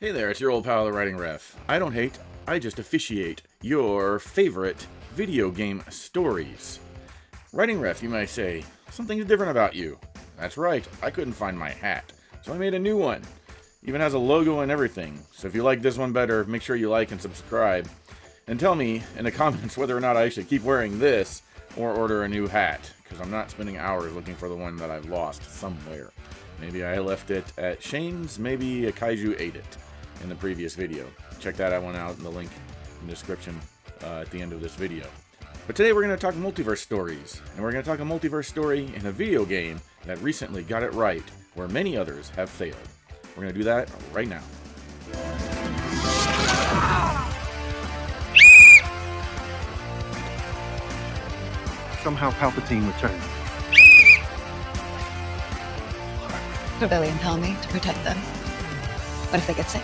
Hey there, it's your old pal, the Writing Ref. I don't hate, I just officiate your favorite video game stories. Writing Ref, you might say, something's different about you. That's right, I couldn't find my hat, so I made a new one. Even has a logo and everything, so if you like this one better, make sure you like and subscribe. And tell me in the comments whether or not I should keep wearing this or order a new hat, because I'm not spending hours looking for the one that I've lost somewhere. Maybe I left it at Shane's, maybe a kaiju ate it in the previous video. Check that one out in the link in the description at the end of this video. But today we're going to talk multiverse stories, and we're going to talk a multiverse story in a video game that recently got it right, where many others have failed. We're going to do that right now. Somehow Palpatine returned. Rebellion tell me to protect them. What if they get sick?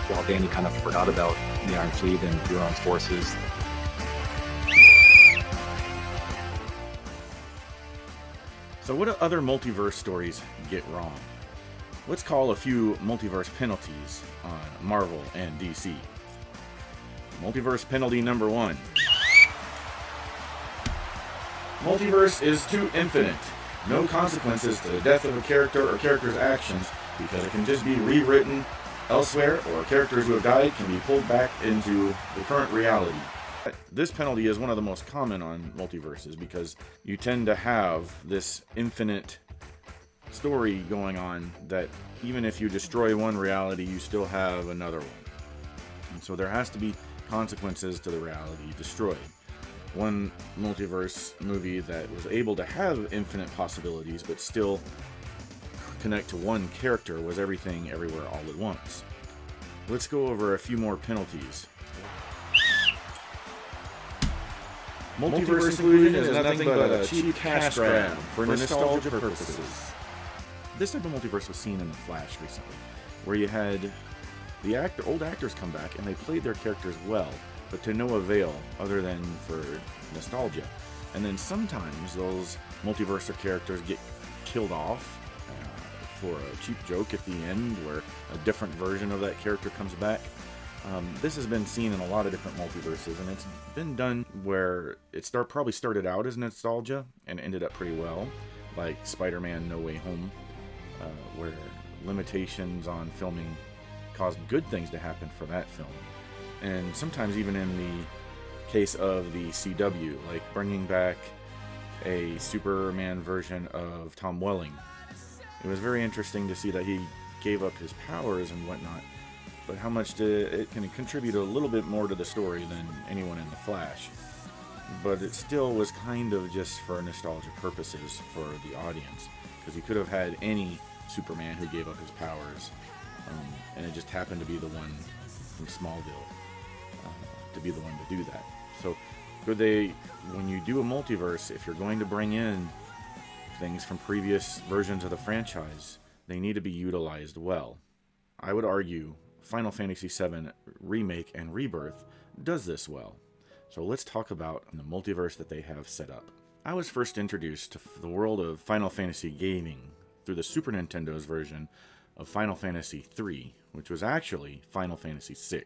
While Danny kind of forgot about the Iron Fleet and Euron's forces. So what do other multiverse stories get wrong? Let's call a few multiverse penalties on Marvel and DC. Multiverse penalty number 1. Multiverse is too infinite. No consequences to the death of a character or character's actions because it can just be rewritten elsewhere, or characters who have died can be pulled back into the current reality. This penalty is one of the most common on multiverses because you tend to have this infinite story going on that even if you destroy one reality, you still have another one. And so there has to be consequences to the reality destroyed. One multiverse movie that was able to have infinite possibilities but still connect to one character was Everything Everywhere All at Once. Let's go over a few more penalties. Multiverse inclusion is nothing but a cheap cash grab for nostalgia purposes. This type of multiverse was seen in The Flash recently, where you had the old actors come back and they played their characters well, but to no avail other than for nostalgia. And then sometimes those multiverse characters get killed off for a cheap joke at the end where a different version of that character comes back. This has been seen in a lot of different multiverses, and it's been done where it probably started out as nostalgia and ended up pretty well, like Spider-Man No Way Home, where limitations on filming caused good things to happen for that film. And sometimes even in the case of the CW, like bringing back a Superman version of Tom Welling. It was very interesting to see that he gave up his powers and whatnot, but how much it can contribute a little bit more to the story than anyone in The Flash. But it still was kind of just for nostalgia purposes for the audience, because you could have had any Superman who gave up his powers, and it just happened to be the one from Smallville to be the one to do that. So when you do a multiverse, if you're going to bring in things from previous versions of the franchise, they need to be utilized well. I would argue Final Fantasy VII Remake and Rebirth does this well. So let's talk about the multiverse that they have set up. I was first introduced to the world of Final Fantasy gaming through the Super Nintendo's version of Final Fantasy III, which was actually Final Fantasy VI.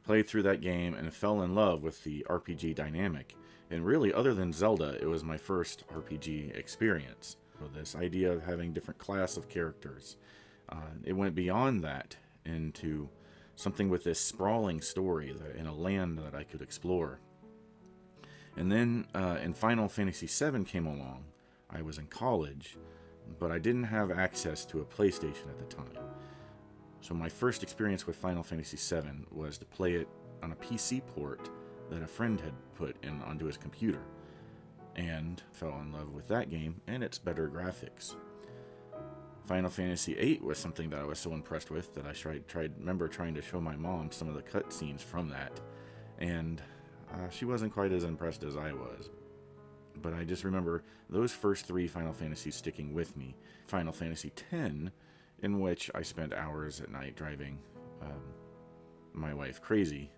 Played through that game and fell in love with the RPG dynamic. And really, other than Zelda, it was my first RPG experience. So this idea of having different class of characters, it went beyond that into something with this sprawling story in a land that I could explore. And then in Final Fantasy VII came along. I was in college, but I didn't have access to a PlayStation at the time. So my first experience with Final Fantasy VII was to play it on a PC port that a friend had put in onto his computer, and fell in love with that game and its better graphics. Final Fantasy VIII was something that I was so impressed with that I remember trying to show my mom some of the cutscenes from that, and she wasn't quite as impressed as I was. But I just remember those first 3 Final Fantasies sticking with me. Final Fantasy X, in which I spent hours at night driving my wife crazy,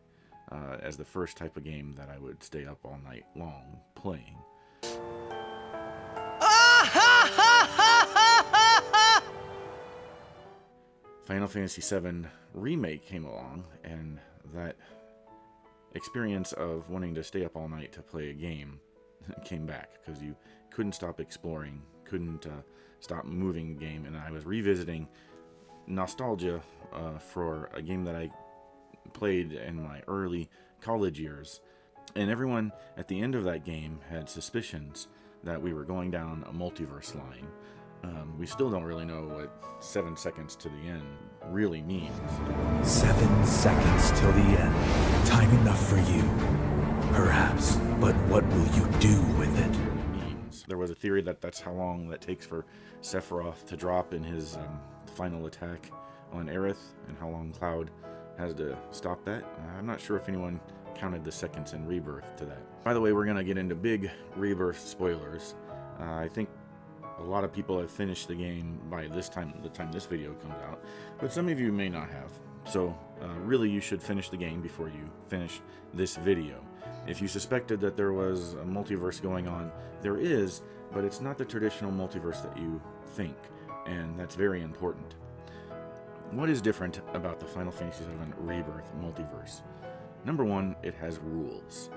as the first type of game that I would stay up all night long playing. Final Fantasy VII Remake came along, and that experience of wanting to stay up all night to play a game came back, because you couldn't stop exploring, couldn't stop moving the game, and I was revisiting nostalgia for a game that I played in my early college years. And everyone at the end of that game had suspicions that we were going down a multiverse line. We still don't really know what 7 seconds to the end really means. 7 seconds till the end. Time enough for you. Perhaps, but what will you do with it? There was a theory that that's how long that takes for Sephiroth to drop in his final attack on Aerith, and how long Cloud has to stop that. I'm not sure if anyone counted the seconds in Rebirth to that. By the way, we're going to get into big Rebirth spoilers. I think a lot of people have finished the game by the time this video comes out, but some of you may not have. So really, you should finish the game before you finish this video. If you suspected that there was a multiverse going on, there is, but it's not the traditional multiverse that you think, and that's very important. What is different about the Final Fantasy VII Rebirth multiverse? Number one, it has rules.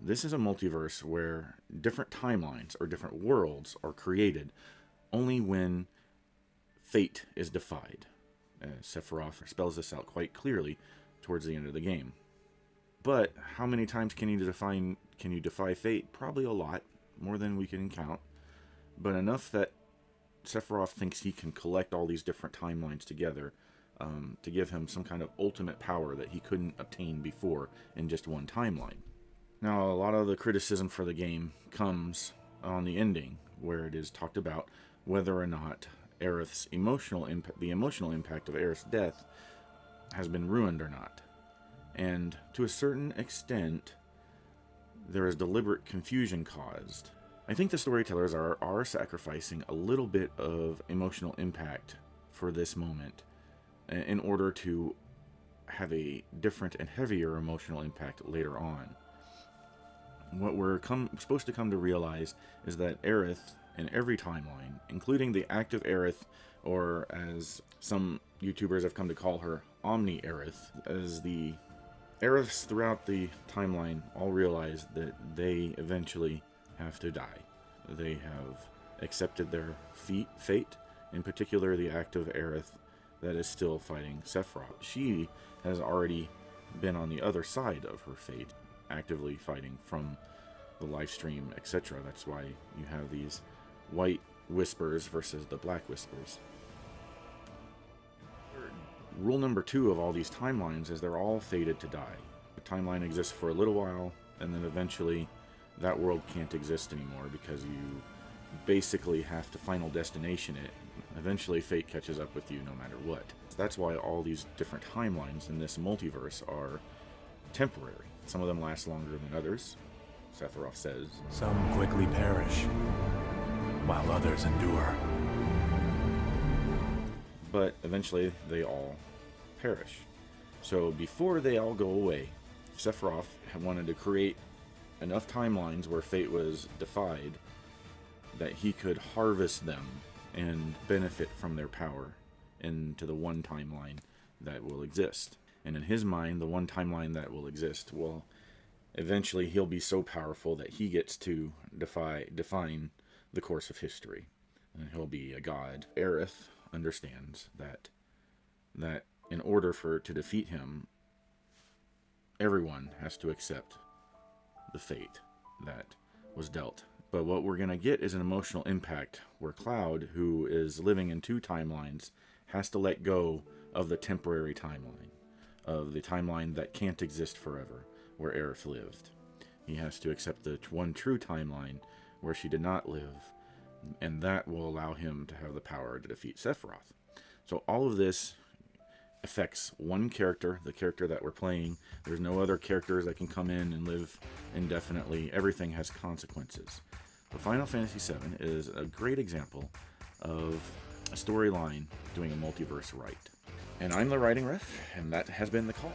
This is a multiverse where different timelines or different worlds are created only when fate is defied. Sephiroth spells this out quite clearly towards the end of the game. But how many times can you defy fate? Probably a lot, more than we can count, but enough that Sephiroth thinks he can collect all these different timelines together to give him some kind of ultimate power that he couldn't obtain before in just one timeline. Now, a lot of the criticism for the game comes on the ending, where it is talked about whether or not Aerith's the emotional impact of Aerith's death has been ruined or not. And to a certain extent, there is deliberate confusion caused. I think the storytellers are sacrificing a little bit of emotional impact for this moment in order to have a different and heavier emotional impact later on. What we're supposed to come to realize is that Aerith, in every timeline, including the active Aerith, or as some YouTubers have come to call her, Omni-Aerith, as the Aeriths throughout the timeline all realize that they eventually have to die. They have accepted their fate, in particular the active Aerith that is still fighting Sephiroth. She has already been on the other side of her fate, actively fighting from the live stream, etc. That's why you have these white whispers versus the black whispers. Rule number 2 of all these timelines is they're all fated to die. The timeline exists for a little while, and then eventually that world can't exist anymore because you basically have to final destination it. Eventually fate catches up with you no matter what. That's why all these different timelines in this multiverse are temporary. Some of them last longer than others, Sephiroth says. Some quickly perish, while others endure. But eventually they all perish. So before they all go away, Sephiroth wanted to create enough timelines where fate was defied that he could harvest them and benefit from their power into the one timeline that will exist. And in his mind, the one timeline that will exist will eventually he'll be so powerful that he gets to define the course of history, and he'll be a god. Aerith understands that in order to defeat him, everyone has to accept the fate that was dealt. But what we're going to get is an emotional impact where Cloud, who is living in 2 timelines, has to let go of the temporary timeline, of the timeline that can't exist forever, where Aerith lived. He has to accept the one true timeline where she did not live, and that will allow him to have the power to defeat Sephiroth. So all of this affects one character, the character that we're playing. There's no other characters that can come in and live indefinitely. Everything has consequences. But Final Fantasy VII is a great example of a storyline doing a multiverse right. And I'm the Writing Ref, and that has been the call.